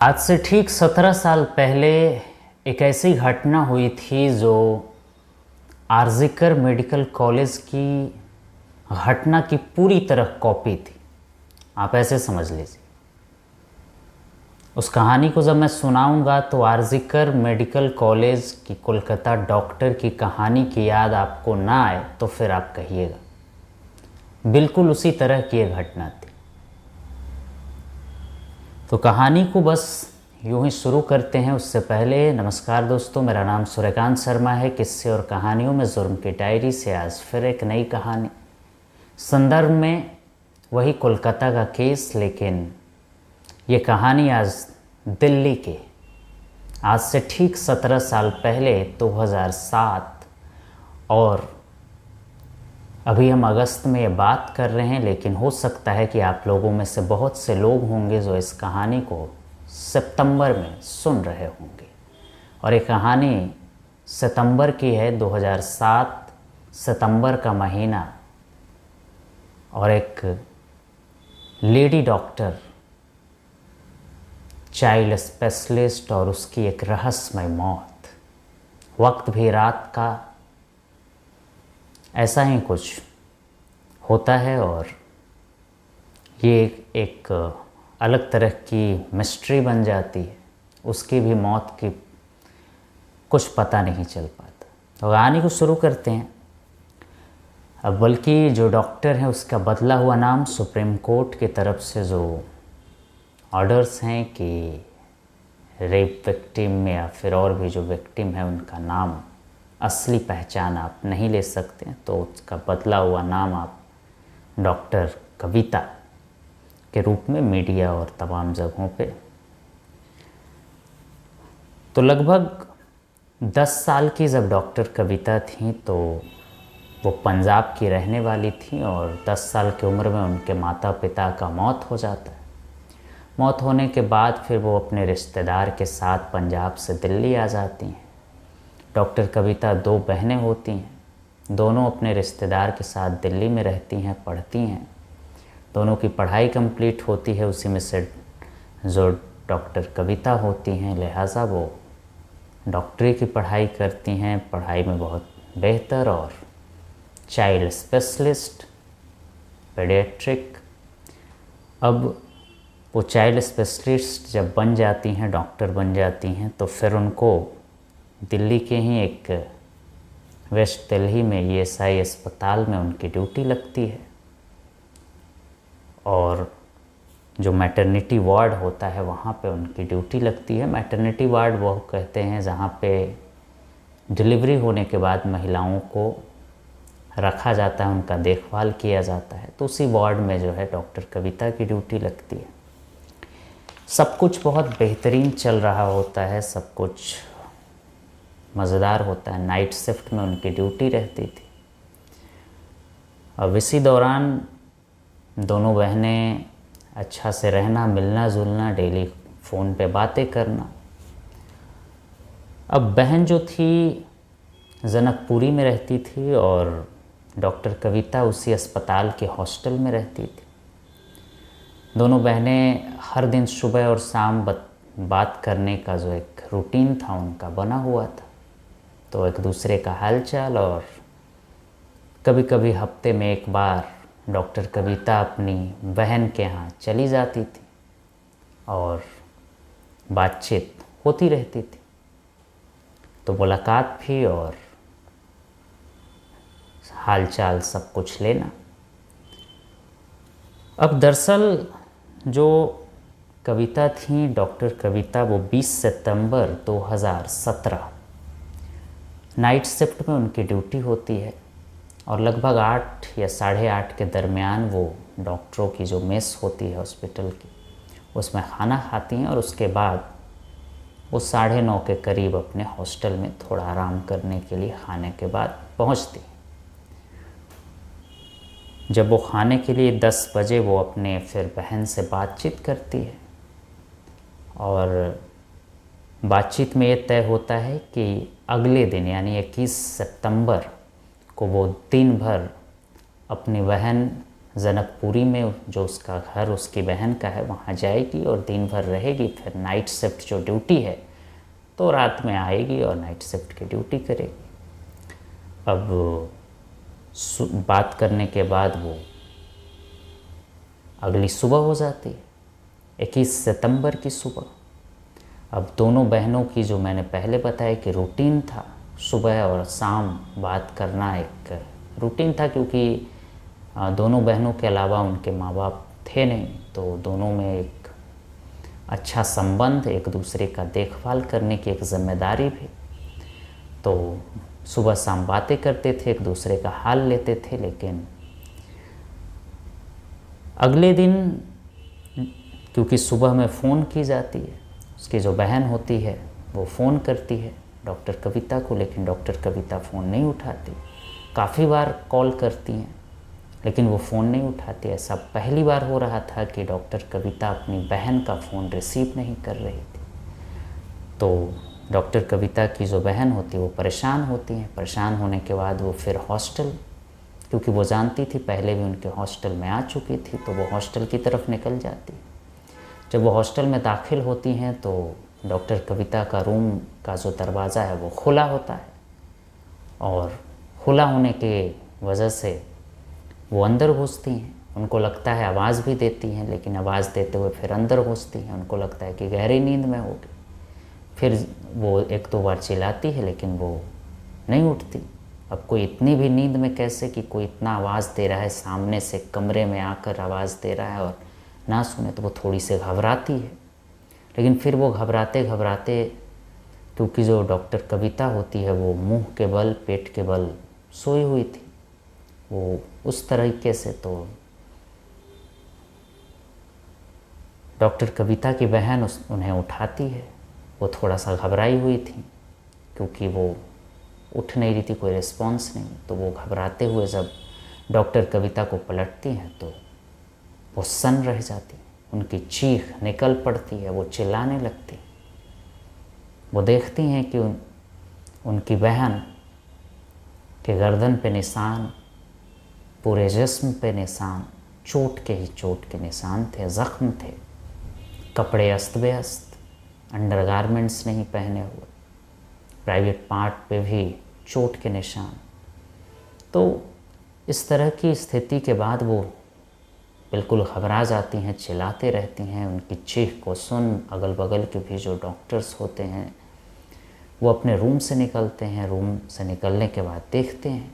आज से ठीक 17 साल पहले एक ऐसी घटना हुई थी जो आरजिकर मेडिकल कॉलेज की घटना की पूरी तरह कॉपी थी। आप ऐसे समझ लीजिए। उस कहानी को जब मैं सुनाऊंगा तो आरजिकर मेडिकल कॉलेज की कोलकाता डॉक्टर की कहानी की याद आपको ना आए तो फिर आप कहिएगा। बिल्कुल उसी तरह की एक घटना थी। तो कहानी को बस यूं ही शुरू करते हैं। उससे पहले नमस्कार दोस्तों, मेरा नाम सूर्यकांत शर्मा है। किस्से और कहानियों में जुर्म की डायरी से आज फिर एक नई कहानी। संदर्भ में वही कोलकाता का केस, लेकिन ये कहानी आज दिल्ली के, आज से ठीक 17 साल पहले 2007, और अभी हम अगस्त में ये बात कर रहे हैं। लेकिन हो सकता है कि आप लोगों में से बहुत से लोग होंगे जो इस कहानी को सितंबर में सुन रहे होंगे। और ये कहानी सितंबर की है, 2007 सितंबर का महीना। और एक लेडी डॉक्टर, चाइल्ड स्पेशलिस्ट, और उसकी एक रहस्यमय मौत। वक्त भी रात का, ऐसा ही कुछ होता है। और ये एक अलग तरह की मिस्ट्री बन जाती है। उसकी भी मौत की कुछ पता नहीं चल पाता। तो कहानी को शुरू करते हैं। अब बल्कि जो डॉक्टर है उसका बदला हुआ नाम, सुप्रीम कोर्ट की तरफ से जो ऑर्डर्स हैं कि रेप विक्टिम में या फिर और भी जो विक्टिम है उनका नाम, असली पहचान आप नहीं ले सकते हैं, तो उसका बदला हुआ नाम आप डॉक्टर कविता के रूप में मीडिया और तमाम जगहों पे। तो लगभग 10 साल की जब डॉक्टर कविता थी तो वो पंजाब की रहने वाली थी, और 10 साल की उम्र में उनके माता पिता का मौत हो जाता है। मौत होने के बाद फिर वो अपने रिश्तेदार के साथ पंजाब से दिल्ली आ जाती हैं। डॉक्टर कविता 2 बहनें होती हैं, दोनों अपने रिश्तेदार के साथ दिल्ली में रहती हैं, पढ़ती हैं। दोनों की पढ़ाई कंप्लीट होती है, उसी में से जो डॉक्टर कविता होती हैं, लिहाजा वो डॉक्टरी की पढ़ाई करती हैं, पढ़ाई में बहुत बेहतर, और चाइल्ड स्पेशलिस्ट, पेडियाट्रिक। अब वो चाइल्ड स्पेशलिस्ट जब बन जाती हैं, डॉक्टर बन जाती हैं, तो फिर उनको दिल्ली के ही एक वेस्ट दिल्ली में ईएसआई अस्पताल में उनकी ड्यूटी लगती है। और जो मैटरनिटी वार्ड होता है वहाँ पे उनकी ड्यूटी लगती है। मैटरनिटी वार्ड वो कहते हैं जहाँ पे डिलीवरी होने के बाद महिलाओं को रखा जाता है, उनका देखभाल किया जाता है। तो उसी वार्ड में जो है डॉक्टर कविता की ड्यूटी लगती है। सब कुछ बहुत बेहतरीन चल रहा होता है, सब कुछ मज़ेदार होता है। नाइट शिफ्ट में उनकी ड्यूटी रहती थी। अब इसी दौरान दोनों बहनें अच्छा से रहना, मिलना जुलना, डेली फ़ोन पे बातें करना। अब बहन जो थी जनकपुरी में रहती थी और डॉक्टर कविता उसी अस्पताल के हॉस्टल में रहती थी। दोनों बहनें हर दिन सुबह और शाम बात करने का जो एक रूटीन था उनका बना हुआ था। तो एक दूसरे का हालचाल, और कभी कभी हफ्ते में एक बार डॉक्टर कविता अपनी बहन के यहाँ चली जाती थी और बातचीत होती रहती थी। तो मुलाकात भी और हालचाल सब कुछ लेना। अब दरअसल जो कविता थी, डॉक्टर कविता, वो 20 सितंबर 2017 नाइट शिफ्ट में उनकी ड्यूटी होती है, और लगभग 8 या 8:30 के दरमियान वो डॉक्टरों की जो मेस होती है हॉस्पिटल की, उसमें खाना खाती हैं। और उसके बाद वो 9:30 के करीब अपने हॉस्टल में थोड़ा आराम करने के लिए खाने के बाद पहुंचती। जब वो खाने के लिए 10 बजे वो अपने फिर बहन से बातचीत करती है, और बातचीत में ये तय होता है कि अगले दिन यानी 21 सितंबर को वो दिन भर अपनी बहन जनकपुरी में जो उसका घर उसकी बहन का है वहाँ जाएगी और दिन भर रहेगी, फिर नाइट शिफ्ट जो ड्यूटी है तो रात में आएगी और नाइट शिफ्ट की ड्यूटी करेगी। अब बात करने के बाद वो अगली सुबह हो जाती है, 21 सितंबर की सुबह। अब दोनों बहनों की जो मैंने पहले बताया कि रूटीन था, सुबह और शाम बात करना एक रूटीन था, क्योंकि दोनों बहनों के अलावा उनके माँ बाप थे नहीं, तो दोनों में एक अच्छा संबंध, एक दूसरे का देखभाल करने की एक जिम्मेदारी भी। तो सुबह शाम बातें करते थे, एक दूसरे का हाल लेते थे। लेकिन अगले दिन, क्योंकि सुबह में फ़ोन की जाती है, उसकी जो बहन होती है वो फ़ोन करती है डॉक्टर कविता को, लेकिन डॉक्टर कविता फ़ोन नहीं उठाती। काफ़ी बार कॉल करती हैं लेकिन वो फ़ोन नहीं उठाती। ऐसा पहली बार हो रहा था कि डॉक्टर कविता अपनी बहन का फ़ोन रिसीव नहीं कर रही थी। तो डॉक्टर कविता की जो बहन होती है वो परेशान होती हैं। परेशान होने के बाद वो फिर हॉस्टल, क्योंकि वो जानती थी पहले भी उनके हॉस्टल में आ चुकी थी, तो वो हॉस्टल की तरफ निकल जाती। जब वो हॉस्टल में दाखिल होती हैं तो डॉक्टर कविता का रूम का जो दरवाज़ा है वो खुला होता है, और खुला होने के वजह से वो अंदर घुसती हैं। उनको लगता है, आवाज़ भी देती हैं, लेकिन आवाज़ देते हुए फिर अंदर घुसती हैं। उनको लगता है कि गहरी नींद में होगी। फिर वो एक दो बार चिल्लाती है लेकिन वो नहीं उठती। अब कोई इतनी भी नींद में कैसे कि कोई इतना आवाज़ दे रहा है, सामने से कमरे में आकर आवाज़ दे रहा है और ना सुने, तो वो थोड़ी सी घबराती है। लेकिन फिर वो घबराते घबराते, क्योंकि जो डॉक्टर कविता होती है वो मुंह के बल पेट के बल सोई हुई थी, वो उस तरीके से, तो डॉक्टर कविता की बहन उन्हें उठाती है। वो थोड़ा सा घबराई हुई थी क्योंकि वो उठ नहीं रही थी, कोई रिस्पॉन्स नहीं। तो वो घबराते हुए जब डॉक्टर कविता को पलटती हैं तो वो सन्न रह जाती, उनकी चीख निकल पड़ती है, वो चिल्लाने लगती। वो देखती हैं कि उनकी बहन के गर्दन पे निशान, पूरे जिस्म पे निशान, चोट के निशान थे, ज़ख्म थे, कपड़े अस्त व्यस्त, अंडरगारमेंट्स नहीं पहने हुए, प्राइवेट पार्ट पे भी चोट के निशान। तो इस तरह की स्थिति के बाद वो बिल्कुल घबरा जाती हैं, चिल्लाते रहती हैं। उनकी चीख को सुन अगल बगल के भी जो डॉक्टर्स होते हैं वो अपने रूम से निकलते हैं। रूम से निकलने के बाद देखते हैं,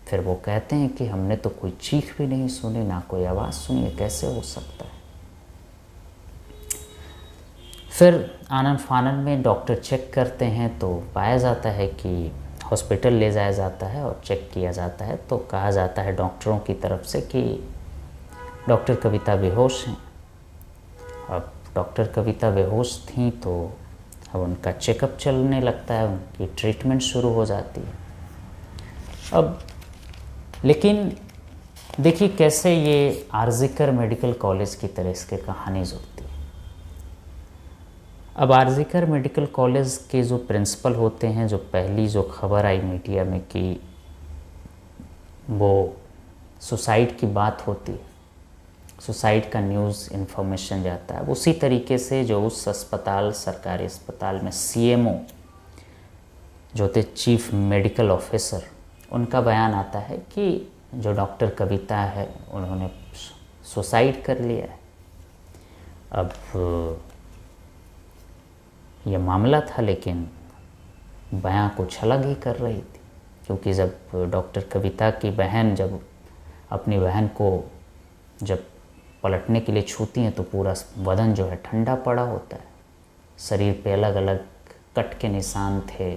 फिर वो कहते हैं कि हमने तो कोई चीख भी नहीं सुनी, ना कोई आवाज़ सुनी, ये कैसे हो सकता है। फिर आनन फानन में डॉक्टर चेक करते हैं तो पाया जाता है कि हॉस्पिटल ले जाया जाता है और चेक किया जाता है। तो कहा जाता है डॉक्टरों की तरफ से कि डॉक्टर कविता बेहोश हैं। अब डॉक्टर कविता बेहोश थी तो अब उनका चेकअप चलने लगता है, उनकी ट्रीटमेंट शुरू हो जाती है। अब लेकिन देखिए कैसे ये आरजिकर मेडिकल कॉलेज की तरह इसकी कहानी जुड़ती है। अब आरजिकर मेडिकल कॉलेज के जो प्रिंसिपल होते हैं, जो पहली जो खबर आई मीडिया में कि वो सुसाइड की बात होती है, सुसाइड का न्यूज़ इन्फॉर्मेशन जाता है, उसी तरीके से जो उस अस्पताल, सरकारी अस्पताल में सीएमओ जो थे, चीफ मेडिकल ऑफिसर, उनका बयान आता है कि जो डॉक्टर कविता है उन्होंने सुसाइड कर लिया है। अब ये मामला था, लेकिन बयां कुछ अलग ही कर रही थी, क्योंकि जब डॉक्टर कविता की बहन जब अपनी बहन को जब पलटने के लिए छूती हैं तो पूरा बदन जो है ठंडा पड़ा होता है, शरीर पे अलग अलग कट के निशान थे,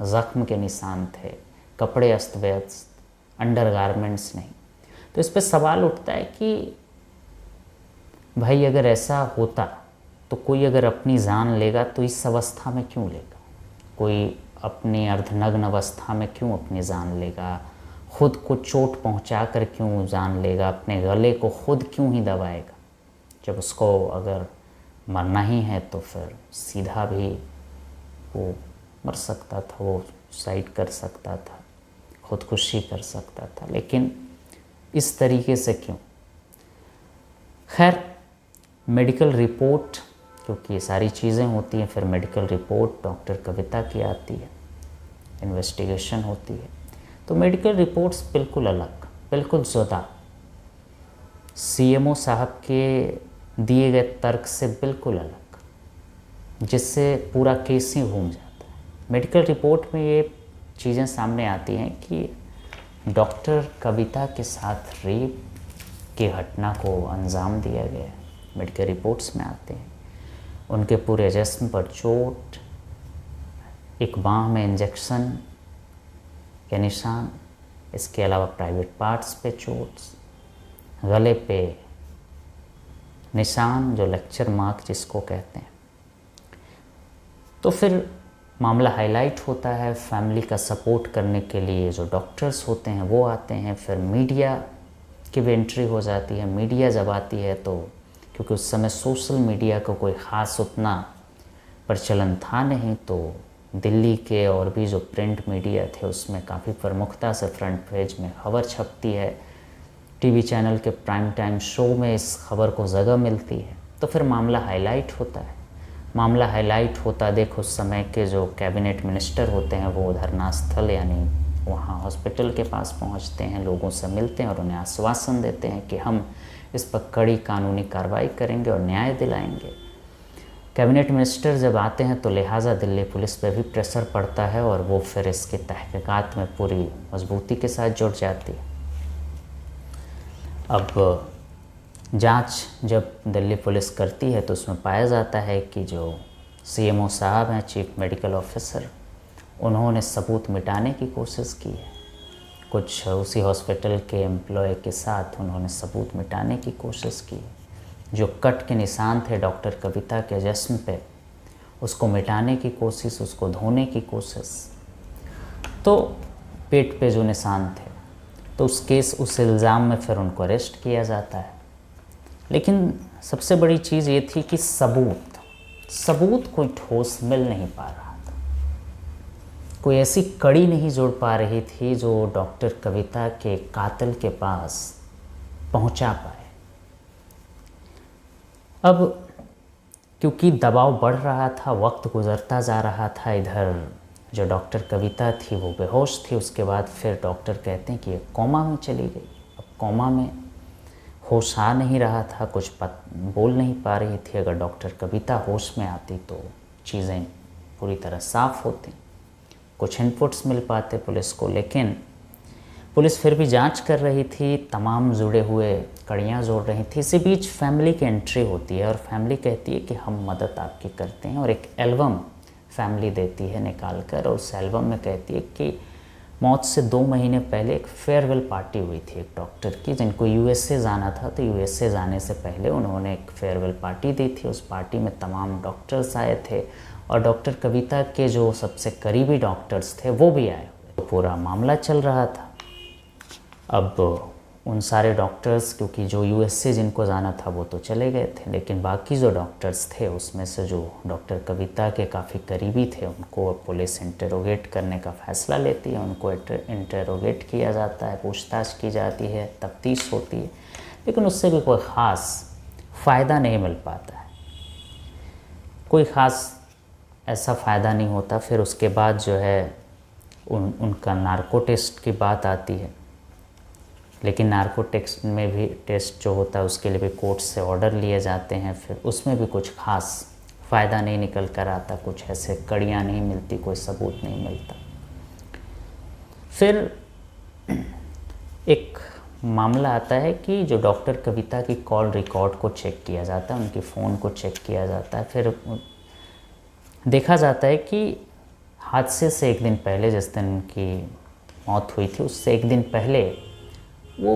ज़ख्म के निशान थे, कपड़े अस्त व्यस्त, अंडरगारमेंट्स नहीं। तो इस पे सवाल उठता है कि भाई अगर ऐसा होता तो कोई अगर अपनी जान लेगा तो इस अवस्था में क्यों लेगा? कोई अपनी अर्धनग्न अवस्था में क्यों अपनी जान लेगा? खुद को चोट पहुंचा कर क्यों जान लेगा? अपने गले को खुद क्यों ही दबाएगा? जब उसको अगर मरना ही है तो फिर सीधा भी वो मर सकता था, वो सुसाइड कर सकता था, खुदकुशी कर सकता था। लेकिन इस तरीके से क्यों? खैर, मेडिकल रिपोर्ट, क्योंकि ये सारी चीज़ें होती हैं, फिर मेडिकल रिपोर्ट डॉक्टर कविता की आती है, इन्वेस्टिगेशन होती है। तो मेडिकल रिपोर्ट्स बिल्कुल अलग, बिल्कुल जुदा, सीएमओ साहब के दिए गए तर्क से बिल्कुल अलग, जिससे पूरा केस ही घूम जाता है। मेडिकल रिपोर्ट में ये चीज़ें सामने आती हैं कि डॉक्टर कविता के साथ रेप की घटना को अंजाम दिया गया है, मेडिकल रिपोर्ट्स में आते हैं। उनके पूरे जिस्म पर चोट, एक बांह में इंजेक्शन के निशान, इसके अलावा प्राइवेट पार्ट्स पे चोट्स, गले पे निशान, जो लेक्चर मार्क जिसको कहते हैं। तो फिर मामला हाईलाइट होता है, फैमिली का सपोर्ट करने के लिए जो डॉक्टर्स होते हैं वो आते हैं, फिर मीडिया की भी एंट्री हो जाती है। मीडिया जब आती है तो क्योंकि उस समय सोशल मीडिया का कोई ख़ास उतना प्रचलन था नहीं, तो दिल्ली के और भी जो प्रिंट मीडिया थे उसमें काफ़ी प्रमुखता से फ्रंट पेज में खबर छपती है, टीवी चैनल के प्राइम टाइम शो में इस खबर को जगह मिलती है। तो फिर मामला हाईलाइट होता है। मामला हाईलाइट होता देख उस समय के जो कैबिनेट मिनिस्टर होते हैं वो धरना स्थल यानी वहाँ हॉस्पिटल के पास पहुँचते हैं, लोगों से मिलते हैं और उन्हें आश्वासन देते हैं कि हम इस पर कड़ी कानूनी कार्रवाई करेंगे और न्याय दिलाएंगे। कैबिनेट मिनिस्टर जब आते हैं तो लिहाजा दिल्ली पुलिस पे भी प्रेशर पड़ता है और वो फिर इसके तहकीकात में पूरी मजबूती के साथ जुट जाती है। अब जांच जब दिल्ली पुलिस करती है तो उसमें पाया जाता है कि जो सीएमओ साहब हैं, चीफ मेडिकल ऑफिसर, उन्होंने सबूत मिटाने की कोशिश की है। कुछ उसी हॉस्पिटल के एम्प्लॉय के साथ उन्होंने सबूत मिटाने की कोशिश की। जो कट के निशान थे डॉक्टर कविता के जिस्म पे, उसको मिटाने की कोशिश, उसको धोने की कोशिश। तो पेट पे जो निशान थे, तो उस इल्ज़ाम में फिर उनको अरेस्ट किया जाता है। लेकिन सबसे बड़ी चीज़ ये थी कि सबूत कोई ठोस मिल नहीं पा रहा था, कोई ऐसी कड़ी नहीं जुड़ पा रही थी जो डॉक्टर कविता के कातिल के पास पहुंचा पाए। अब क्योंकि दबाव बढ़ रहा था, वक्त गुजरता जा रहा था, इधर जो डॉक्टर कविता थी वो बेहोश थी। उसके बाद फिर डॉक्टर कहते हैं कि ये कोमा में चली गई। अब कोमा में होश आ नहीं रहा था, कुछ बोल नहीं पा रही थी। अगर डॉक्टर कविता होश में आती तो चीज़ें पूरी तरह साफ़ होती, कुछ इनपुट्स मिल पाते पुलिस को। लेकिन पुलिस फिर भी जांच कर रही थी, तमाम जुड़े हुए कड़ियाँ जोड़ रही थी। इसी बीच फैमिली की एंट्री होती है और फैमिली कहती है कि हम मदद आपकी करते हैं, और एक एल्बम फैमिली देती है निकाल कर, और उस एल्बम में कहती है कि मौत से 2 महीने पहले एक फेयरवेल पार्टी हुई थी एक डॉक्टर की, जिनको यूएसए जाना था। तो यूएसए जाने से पहले उन्होंने एक फेयरवेल पार्टी दी थी। उस पार्टी में तमाम डॉक्टर्स आए थे और डॉक्टर कविता के जो सबसे करीबी डॉक्टर्स थे वो भी आए हुए। तो पूरा मामला चल रहा था। अब उन सारे डॉक्टर्स, क्योंकि जो यूएसए जिनको जाना था वो तो चले गए थे, लेकिन बाकी जो डॉक्टर्स थे उसमें से जो डॉक्टर कविता के काफ़ी करीबी थे उनको पुलिस इंटरोगेट करने का फ़ैसला लेती है। उनको इंटरोगेट किया जाता है, पूछताछ की जाती है, तफ्तीश होती है, लेकिन उससे भी कोई ख़ास फ़ायदा नहीं मिल पाता है, कोई ख़ास ऐसा फ़ायदा नहीं होता। फिर उसके बाद जो है उनका नार्को टेस्ट की बात आती है, लेकिन नार्को टेस्ट में भी टेस्ट जो होता है उसके लिए भी कोर्ट से ऑर्डर लिए जाते हैं। फिर उसमें भी कुछ ख़ास फ़ायदा नहीं निकल कर आता, कुछ ऐसे कड़ियाँ नहीं मिलती, कोई सबूत नहीं मिलता। फिर एक मामला आता है कि जो डॉक्टर कविता की कॉल रिकॉर्ड को चेक किया जाता है, उनके फ़ोन को चेक किया जाता है। फिर देखा जाता है कि हादसे से एक दिन पहले, जिस दिन उनकी मौत हुई थी उससे एक दिन पहले वो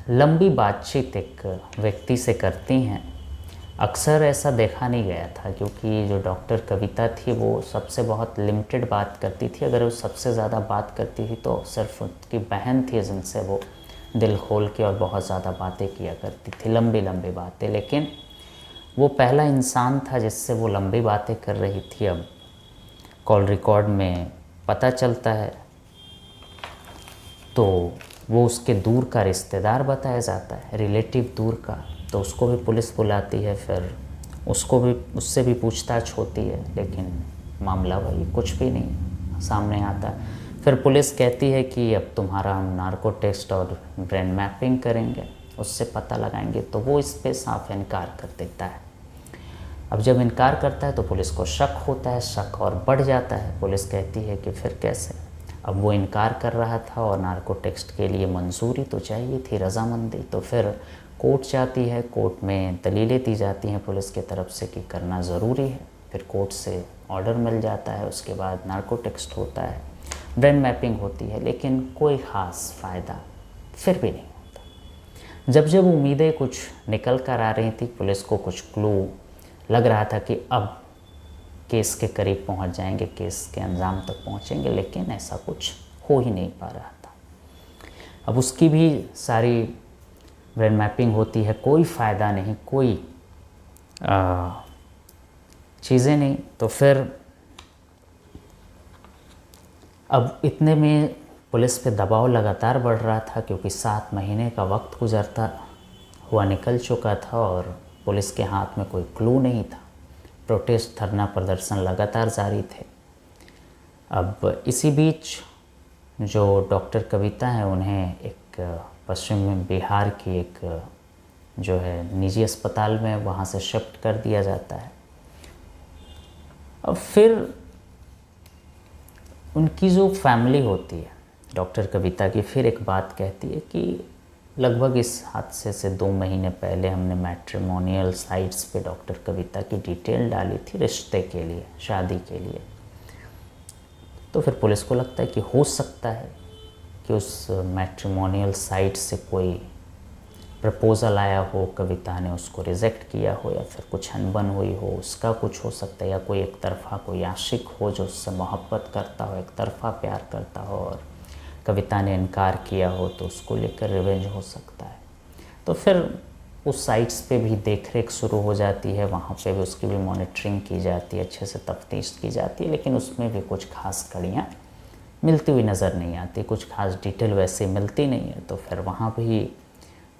लंबी बातचीत एक व्यक्ति से करती हैं। अक्सर ऐसा देखा नहीं गया था, क्योंकि जो डॉक्टर कविता थी वो सबसे बहुत लिमिटेड बात करती थी। अगर वो सबसे ज़्यादा बात करती थी तो सिर्फ उसकी बहन थी जिनसे वो दिल खोल के और बहुत ज़्यादा बातें किया करती थी, लंबी लंबी बातें। लेकिन वो पहला इंसान था जिससे वो लंबी बातें कर रही थी। अब कॉल रिकॉर्ड में पता चलता है तो वो उसके दूर का रिश्तेदार बताया जाता है, रिलेटिव दूर का। तो उसको भी पुलिस बुलाती है, फिर उससे भी पूछताछ होती है, लेकिन मामला वही, कुछ भी नहीं सामने आता। फिर पुलिस कहती है कि अब तुम्हारा हम नार्को टेस्ट और ब्रेन मैपिंग करेंगे, उससे पता लगाएंगे। तो वो इस पे साफ इनकार कर देता है। अब जब इनकार करता है तो पुलिस को शक होता है, शक और बढ़ जाता है। पुलिस कहती है कि फिर कैसे, अब वो इनकार कर रहा था और नार्को टेस्ट के लिए मंजूरी तो चाहिए थी, रजामंदी। तो फिर कोर्ट जाती है, कोर्ट में दलीलें दी जाती हैं पुलिस की तरफ से कि करना ज़रूरी है। फिर कोर्ट से ऑर्डर मिल जाता है, उसके बाद नार्को टेस्ट होता है, ब्रेन मैपिंग होती है, लेकिन कोई ख़ास फ़ायदा फिर भी नहीं होता। जब जब उम्मीदें कुछ निकल कर आ रही थी, पुलिस को कुछ क्लू लग रहा था कि अब केस के करीब पहुंच जाएंगे, केस के अंजाम तक पहुंचेंगे, लेकिन ऐसा कुछ हो ही नहीं पा रहा था। अब उसकी भी सारी ब्रेन मैपिंग होती है, कोई फ़ायदा नहीं, कोई चीज़ें नहीं। तो फिर अब इतने में पुलिस पे दबाव लगातार बढ़ रहा था, क्योंकि 7 महीने का वक्त गुजरता हुआ निकल चुका था और पुलिस के हाथ में कोई क्लू नहीं था। प्रोटेस्ट, धरना प्रदर्शन लगातार जारी थे। अब इसी बीच जो डॉक्टर कविता हैं, उन्हें एक पश्चिम बिहार की एक जो है निजी अस्पताल में वहाँ से शिफ्ट कर दिया जाता है। अब फिर उनकी जो फैमिली होती है डॉक्टर कविता की, फिर एक बात कहती है कि लगभग इस हादसे से 2 महीने पहले हमने मैट्रिमोनियल साइट्स पे डॉक्टर कविता की डिटेल डाली थी रिश्ते के लिए, शादी के लिए। तो फिर पुलिस को लगता है कि हो सकता है कि उस मैट्रिमोनियल साइट से कोई प्रपोज़ल आया हो, कविता ने उसको रिजेक्ट किया हो, या फिर कुछ अनबन हुई हो, उसका कुछ हो सकता है, या कोई एक तरफा कोई आशिक हो जो उससे मोहब्बत करता हो, एक तरफा प्यार करता हो और कविता ने इनकार किया हो, तो उसको लेकर रिवेंज हो सकता है। तो फिर उस साइट्स पे भी देखरेख शुरू हो जाती है, वहाँ पे भी उसकी भी मॉनिटरिंग की जाती है, अच्छे से तफ्तीश की जाती है, लेकिन उसमें भी कुछ खास कड़ियाँ मिलती हुई नज़र नहीं आती, कुछ खास डिटेल वैसे मिलती नहीं है। तो फिर वहाँ भी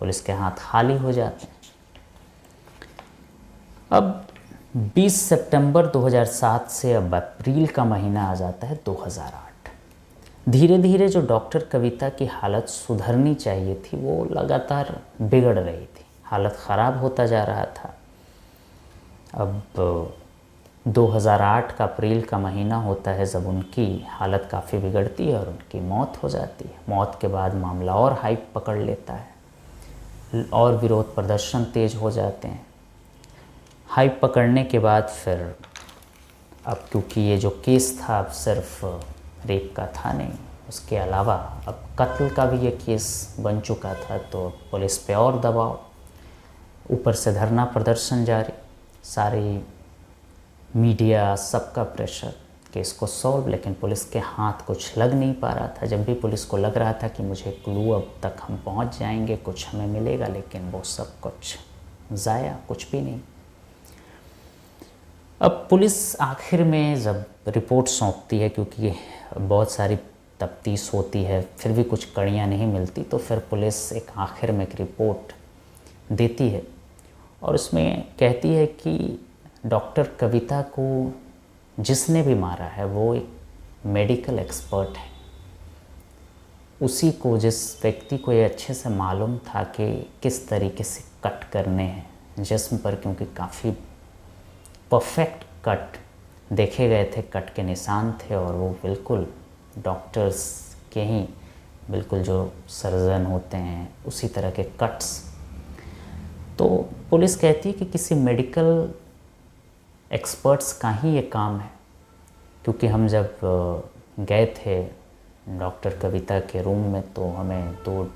पुलिस के हाथ खाली हो जाते हैं। अब 20 सितंबर 2007 से अब अप्रैल का महीना आ जाता है 2008। धीरे धीरे जो डॉक्टर कविता की हालत सुधरनी चाहिए थी, वो लगातार बिगड़ रही थी, हालत ख़राब होता जा रहा था। अब 2008 का अप्रैल का महीना होता है जब उनकी हालत काफ़ी बिगड़ती है और उनकी मौत हो जाती है। मौत के बाद मामला और हाइप पकड़ लेता है और विरोध प्रदर्शन तेज हो जाते हैं। हाइप पकड़ने के बाद फिर अब क्योंकि ये जो केस था अब सिर्फ रेप का था नहीं, उसके अलावा अब कत्ल का भी ये केस बन चुका था, तो पुलिस पे और दबाव, ऊपर से धरना प्रदर्शन जारी, सारी मीडिया सबका प्रेशर केस को सॉल्व, लेकिन पुलिस के हाथ कुछ लग नहीं पा रहा था। जब भी पुलिस को लग रहा था कि मुझे क्लू अब तक हम पहुंच जाएंगे, कुछ हमें मिलेगा, लेकिन वो सब कुछ ज़ाया, कुछ भी नहीं। अब पुलिस आखिर में जब रिपोर्ट सौंपती है, क्योंकि बहुत सारी तफ्तीश होती है, फिर भी कुछ कड़ियाँ नहीं मिलती, तो फिर पुलिस एक आखिर में एक रिपोर्ट देती है और उसमें कहती है कि डॉक्टर कविता को जिसने भी मारा है वो एक मेडिकल एक्सपर्ट है। उसी को, जिस व्यक्ति को ये अच्छे से मालूम था कि किस तरीके से कट करने हैं जिस्म पर, क्योंकि काफ़ी परफेक्ट कट देखे गए थे, कट के निशान थे और वो बिल्कुल डॉक्टर्स के ही, बिल्कुल जो सर्जन होते हैं उसी तरह के कट्स। तो पुलिस कहती है कि किसी मेडिकल एक्सपर्ट्स का ही ये काम है, क्योंकि हम जब गए थे डॉक्टर कविता के रूम में तो हमें 2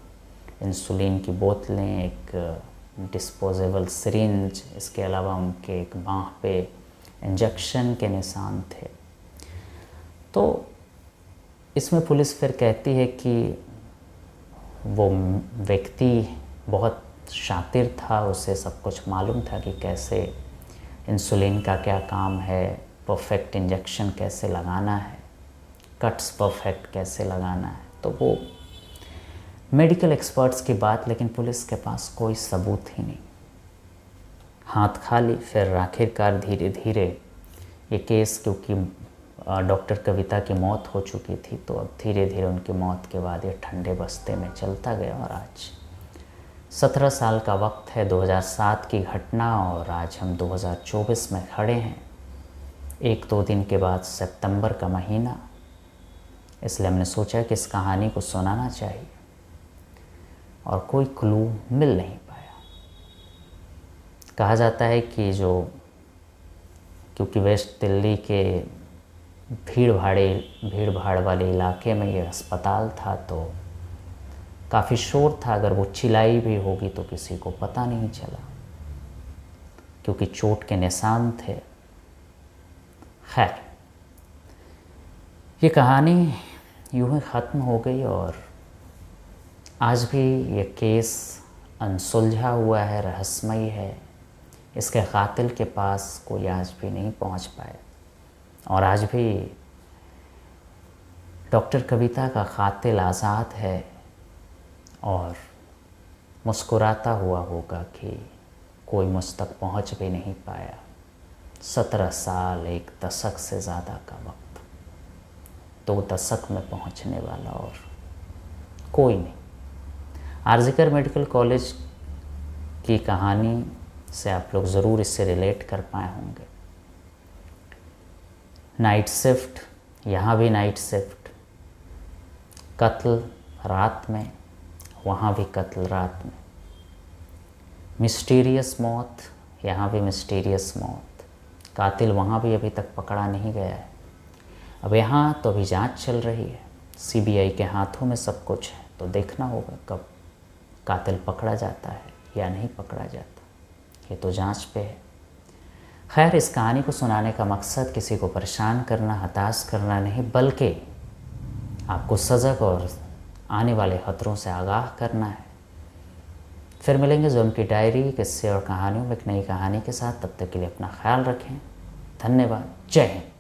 इंसुलिन की बोतलें, एक डिस्पोजेबल सिरिंज, इसके अलावा उनके एक बाँह पे इंजेक्शन के निशान थे। तो इसमें पुलिस फिर कहती है कि वो व्यक्ति बहुत शातिर था, उसे सब कुछ मालूम था कि कैसे इंसुलिन का क्या काम है, परफेक्ट इंजेक्शन कैसे लगाना है, कट्स परफेक्ट कैसे लगाना है। तो वो मेडिकल एक्सपर्ट्स की बात, लेकिन पुलिस के पास कोई सबूत ही नहीं, हाथ खाली। फिर आखिरकार धीरे धीरे ये केस, क्योंकि डॉक्टर कविता की मौत हो चुकी थी, तो अब धीरे धीरे उनकी मौत के बाद ये ठंडे बस्ते में चलता गया। और आज 17 साल का वक्त है, 2007 की घटना, और आज हम 2024 में खड़े हैं, 1-2 दिन के बाद सितंबर का महीना। इसलिए हमने सोचा कि इस कहानी को सुनाना चाहिए, और कोई क्लू मिल नहीं पाया। कहा जाता है कि क्योंकि वेस्ट दिल्ली के भीड़ भाड़ वाले इलाके में ये अस्पताल था, तो काफ़ी शोर था। अगर वो चिल्लाई भी होगी तो किसी को पता नहीं चला, क्योंकि चोट के निशान थे। खैर, ये कहानी यूं ही ख़त्म हो गई, और आज भी ये केस अनसुलझा हुआ है, रहस्यमयी है। इसके कातिल के पास कोई आज भी नहीं पहुंच पाया, और आज भी डॉक्टर कविता का कातिल आज़ाद है और मुस्कुराता हुआ होगा कि कोई मुझ तक पहुंच भी नहीं पाया। 17 साल, 1 दशक से ज़्यादा का वक्त, 2 दशक में पहुंचने वाला, और कोई नहीं। आरजिकर मेडिकल कॉलेज की कहानी से आप लोग ज़रूर इससे रिलेट कर पाए होंगे। नाइट शिफ्ट, यहाँ भी नाइट शिफ्ट, कत्ल रात में, वहाँ भी कत्ल रात में, मिस्टीरियस मौत, यहाँ भी मिस्टीरियस मौत, कातिल वहाँ भी अभी तक पकड़ा नहीं गया है। अब यहाँ तो अभी जांच चल रही है, सीबीआई के हाथों में सब कुछ है, तो देखना होगा कब कातिल पकड़ा जाता है या नहीं पकड़ा जाता, ये तो जांच पे है। खैर, इस कहानी को सुनाने का मकसद किसी को परेशान करना, हताश करना नहीं, बल्कि आपको सजग और आने वाले खतरों से आगाह करना है। फिर मिलेंगे जो उनकी डायरी, किस्से और कहानियों में एक नई कहानी के साथ। तब तक के लिए अपना ख्याल रखें। धन्यवाद। जय हिंद।